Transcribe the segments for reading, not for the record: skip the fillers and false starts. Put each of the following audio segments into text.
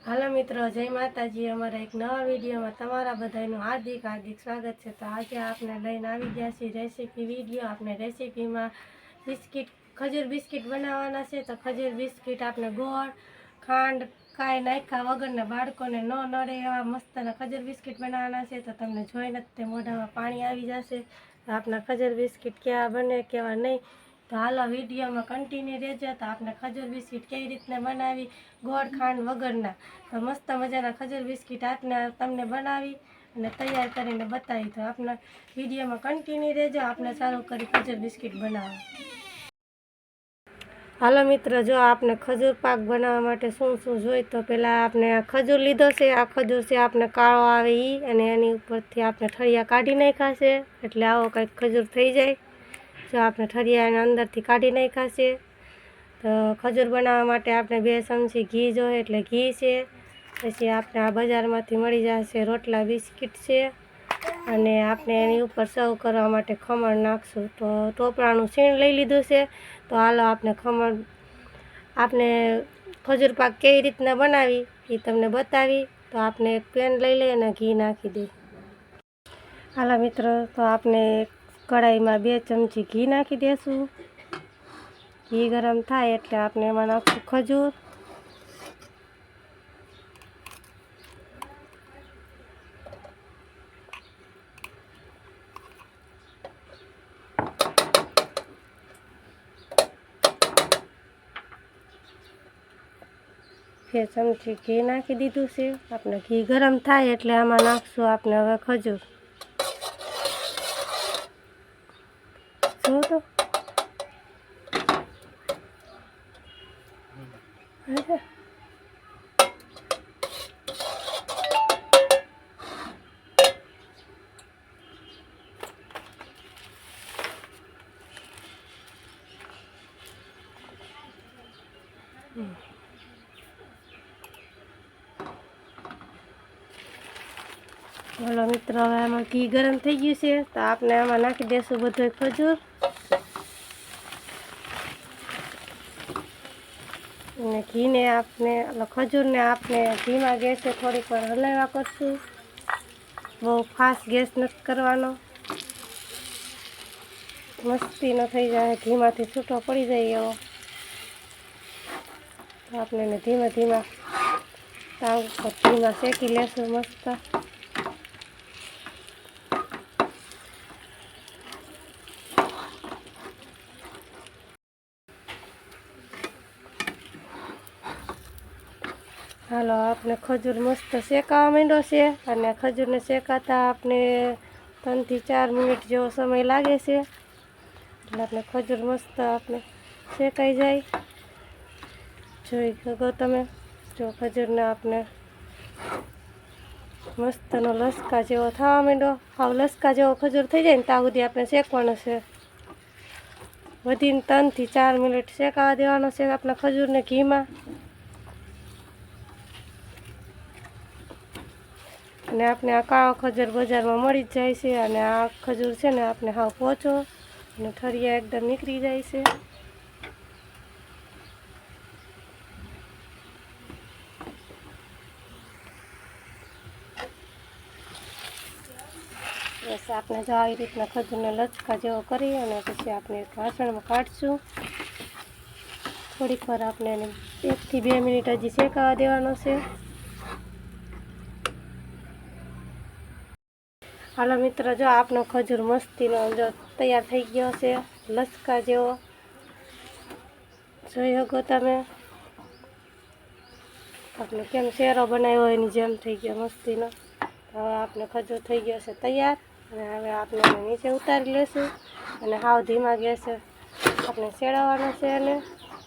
હાલો મિત્રો, જય માતાજી। અમારા એક નવા વિડીયોમાં તમારા બધાનું હાર્દિક સ્વાગત છે। તો આજે આપણે લઈને આવી ગયા છીએ રેસીપી વિડીયો। આપણે રેસીપીમાં ખજૂર બિસ્કિટ બનાવવાના છે। તો ખજૂર બિસ્કિટ આપણે ગોળ ખાંડ કાંઈ નાખ્યા વગરના બાળકોને ન નડે એવા મસ્તના ખજૂર બિસ્કિટ બનાવવાના છે। તો તમને જોઈને જ તે મોઢામાં પાણી આવી જશે। તો આપણા ખજૂર બિસ્કિટ કેવા બને કેવા નહીં, તો હાલો વિડીયોમાં કન્ટિન્યુ રહેજો। તો આપણે ખજૂર બિસ્કિટ કેવી રીતના બનાવી ગોળ ખાંડ વગરના, તો મસ્ત મજાના ખજૂર બિસ્કિટ આપણે તમને બનાવી અને તૈયાર કરીને બતાવી। તો આપણા વિડીયોમાં કન્ટિન્યુ રહેજો। આપણે ચાલુ કરી ખજૂર બિસ્કિટ બનાવવા। હાલો મિત્રો, જો આપણે ખજૂર પાક બનાવવા માટે શું શું જોઈએ, તો પહેલાં આપણે આ ખજૂર લીધો છે। આ ખજૂર છે આપણે કાળો આવે એ, અને એની ઉપરથી આપણે ઠળિયા કાઢી નાખ્યા છે, એટલે આવો કંઈક ખજૂર થઈ જાય। જો આપણે ઠળિયાને અંદરથી કાઢી નાખ્યા છે। તો ખજૂર બનાવવા માટે આપણે 2 ચમચી ઘી જોઈએ, એટલે ઘી છે। પછી આપણે આ બજારમાંથી મળી જશે રોટલા બિસ્કિટ છે, અને આપણે એની ઉપર સર્વ કરવા માટે ખમણ નાખશું। તો ટોપરાનું છીણ લઈ લીધું છે। તો હાલો આપણે ખજૂર પાક કેવી રીતના બનાવી એ તમને બતાવી। તો આપણે એક પેન લઈ લઈએ અને ઘી નાખી દઈએ। હાલો મિત્રો, તો આપણે કઢાઈમાં 2 ચમચી ઘી નાખી દઈશું। ઘી ગરમ થાય એટલે આપણે એમાં નાખશું ખજૂર। બે ચમચી ઘી નાખી દીધું છે। આપણે ઘી ગરમ થાય એટલે આમાં નાખશું આપણે હવે ખજૂર। શું તો બોલો મિત્રો, હવે આમાં ઘી ગરમ થઈ ગયું છે। તો આપણે આમાં નાખી દઈશું બધો ખજૂર, અને ખજૂરને આપણે ધીમા ગેસે થોડીક વાર હલાવ્યા કરશું। બહુ ફાસ્ટ ગેસ નથી કરવાનો, મસ્તીનો થઈ જાય, ધીમાથી છૂટો પડી જાય એવો। તો આપણે એને ધીમા તાવ ઉપર ધીમા શેકી લેશું મસ્ત। હાલો, આપણે ખજૂર મસ્ત શેકાવા માંડ્યો છે, અને ખજૂરને શેકાતા આપણે 3 થી 4 મિનિટ જેવો સમય લાગે છે। એટલે આપણે ખજૂર મસ્ત આપણે શેકાઈ જાય। જોઈ શકો તમે, જો ખજૂરને આપણે મસ્તનો લસકા જેવો થવા માંડ્યો। હાવ લસકા જેવો ખજૂર થઈ જાય ને ત્યાં સુધી આપણે શેકવાનો છે। વધીને 3 થી 4 મિનિટ શેકાવા દેવાનો છે આપણા ખજૂરને ઘીમાં। અને આપણે આ કાળો ખજૂર બજારમાં મળી જ જાય છે, અને આ ખજૂર છે ને આપણે હાવ પોચો અને ઠળિયા એકદમ નીકળી જાય છે। બસ આપણે જો આવી રીતના ખજૂરને લચકા જેવો કરી અને પછી આપણે એક વાસણમાં કાઢશું। થોડીક વાર આપણે એને 1 થી 2 મિનિટ હજી શેકાવા દેવાનો છે। હાલો મિત્રો, જો આપણો ખજૂર મસ્તીનો જો તૈયાર થઈ ગયો છે, લચકા જેવો જોઈ શકો તમે। આપણે કેમ શેરો બનાવ્યો હોય એની જેમ થઈ ગયો મસ્તીનો। હવે આપણે ખજૂર થઈ ગયો છે તૈયાર, અને હવે આપણે એને નીચે ઉતારી લેશું, અને હાવ ધીમા ગેસે આપણે શેરવવાનો છે। અને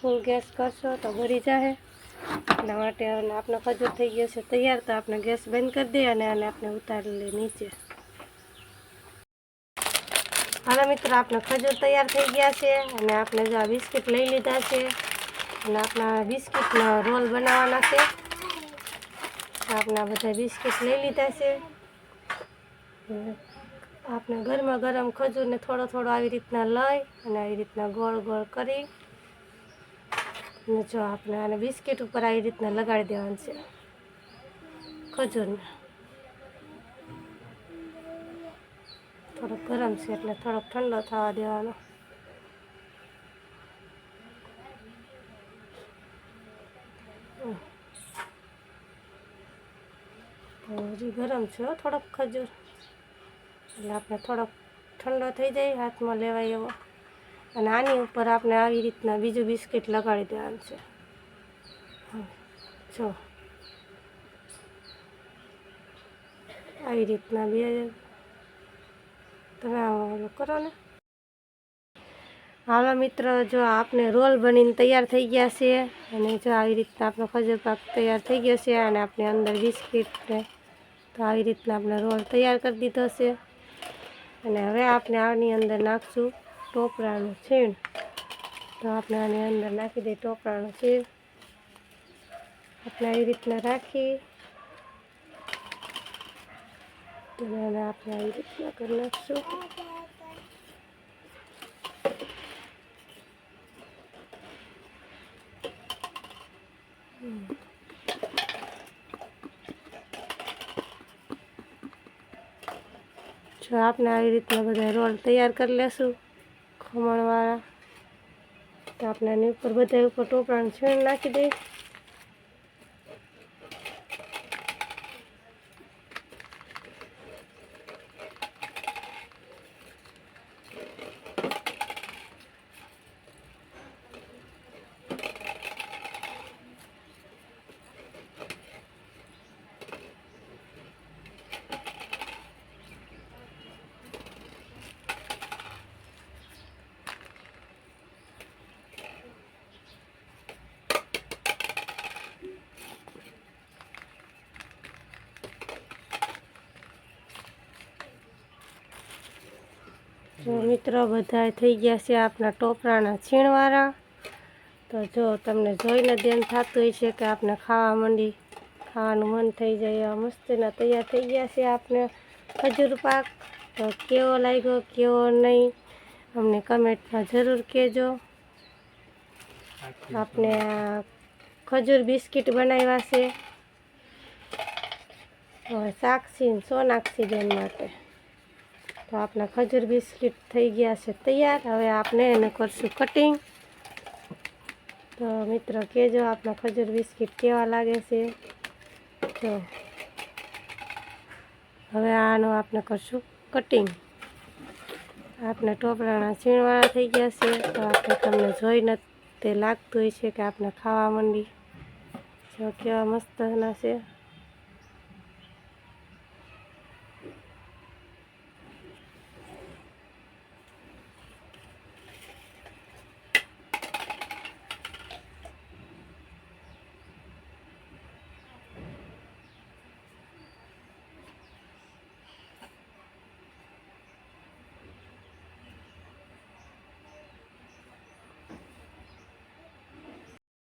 ફૂલ ગેસ કરશો તો બળી જાય, એટલા માટે હવે આપણો ખજૂર થઈ ગયો છે તૈયાર। તો આપણે ગેસ બંધ કરી દઈએ અને આને આપણે ઉતારી લઈએ નીચે। હાલો મિત્રો, આપણે ખજૂર તૈયાર થઈ ગયા છે, અને આપણે જો આ બિસ્કિટ લઈ લીધા છે, અને આપણા બિસ્કિટનો રોલ બનાવવાના છે। આપણા બધા બિસ્કિટ લઈ લીધા છે। આપણે ગરમા ગરમ ખજૂરને થોડો આવી રીતના લઈ અને આવી રીતના ગોળ ગોળ કરી, અને જો આપણે આને બિસ્કિટ ઉપર આવી રીતના લગાડી દેવાનું છે। ખજૂરને. થોડોક ગરમ છે એટલે થોડોક ઠંડો થવા દેવાનો. હજી ગરમ છે થોડોક ખજૂર, એટલે આપણે થોડોક ઠંડો થઈ જાય હાથમાં લેવાય એવો. અને આની ઉપર આપણે આવી રીતના બીજું બિસ્કિટ લગાડી દેવાનું છે. જો આવી રીતના બે તમે આવો કરો ને. હાલો મિત્રો, જો આપણે રોલ બનીને તૈયાર થઈ ગયા છે. અને જો આવી રીતના આપણો ખજૂર પાક તૈયાર થઈ ગયો છે. અને આપણે અંદર બિસ્કિટ તો આવી રીતના આપણે રોલ તૈયાર કરી દીધો છે. અને હવે આપણે આની અંદર નાખશું ટોપરાનું છીણ. તો આપણે આની અંદર નાખી દઈએ ટોપરાનું છીણ. આપણે આવી રીતના રાખી તો આપણે આવી રીતના કરી નાખશું. જો આપણે આવી રીતના બધા રોલ તૈયાર કરી લેશું ખમણવાળા. તો આપણે એની ઉપર બધા ઉપર ટોપરાનું છીણ નાખી દઈએ. જો મિત્રો બધા થઈ ગયા છે આપણા ટોપરાના છીણવાળા. તો જો તમને જોઈને ધ્યાન થતું હોય છે કે આપણે ખાવાનું મન થઈ જાય એવા મસ્તીના તૈયાર થઈ ગયા છે આપણે ખજૂર પાક. તો કેવો લાગ્યો કેવો નહીં અમને કમેન્ટમાં જરૂર કહેજો. આપણે આ ખજૂર બિસ્કિટ બનાવ્યા છે સાક્ષી સોનાક્ષી બેન માટે. તો આપણા ખજૂર બિસ્કિટ થઈ ગયા છે તૈયાર. હવે આપણે એને કરશું કટિંગ. તો મિત્રો કહેજો આપણા ખજૂર બિસ્કિટ કેવા લાગે છે. તો હવે આનું આપણે કરશું કટિંગ. આપણે ટોપરાના છીણવાળા થઈ ગયા છે. તો આપણે તમને જોઈને તે લાગતું હોય છે કે આપણે ખાવા માંડી. જો કેવા મસ્તના છે.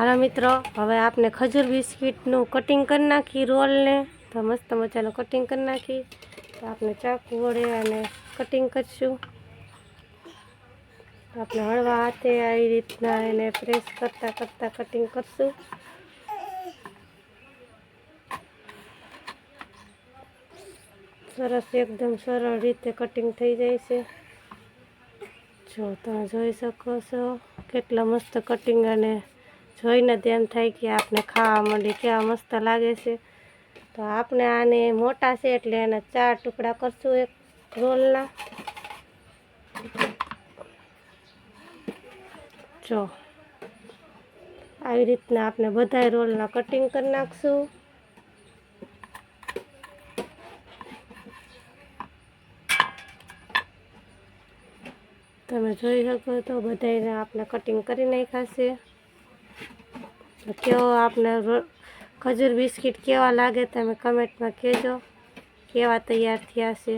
હાલો મિત્રો, હવે આપણે ખજૂર બિસ્કિટનું કટિંગ કરી નાખી રોલને. તો મસ્ત મજાનું કટિંગ કરી નાખી. તો આપણે ચાકુ વડે અને કટિંગ કરીશું. તો આપણે હળવા હાથે આવી રીતના એને પ્રેસ કરતાં કરતાં કટિંગ કરશું. સરસ એકદમ સરળ રીતે કટિંગ થઈ જાય છે. જો તમે જોઈ શકો છો કેટલા મસ્ત કટિંગ. અને જોઈને તેમ થાય કે આપણે ખાવા માંડીએ કેવા મસ્ત લાગે છે. તો આપણે આને મોટા છે એટલે એના 4 ટુકડા કરશું એક રોલના. જો આવી રીતના આપણે બધા રોલના કટિંગ કરી નાખશું. તમે જોઈ શકો તો બધાને આપણે કટિંગ કરી નાખ્યા છે. તો કેવો આપણે ખજૂર બિસ્કિટ કેવા લાગે તમે કમેન્ટમાં કહેજો કેવા તૈયાર થયા છે.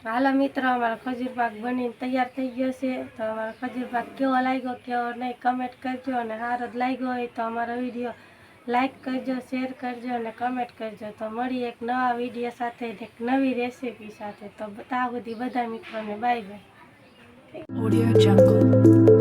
હાલો મિત્રો, અમારો ખજૂર પાક બનીને તૈયાર થઈ ગયો છે. તો અમારો ખજૂર પાક કેવો લાગ્યો કેવો નહીં કમેન્ટ કરજો, અને સારો જ લાગ્યો હોય તો અમારો વિડીયો લાઈક કરજો, શેર કરજો અને કમેન્ટ કરજો. તો મળી એક નવા વિડીયો સાથે, એક નવી રેસીપી સાથે. તો ત્યાં સુધી બધા મિત્રોને બાય બાય. Audio Jungle.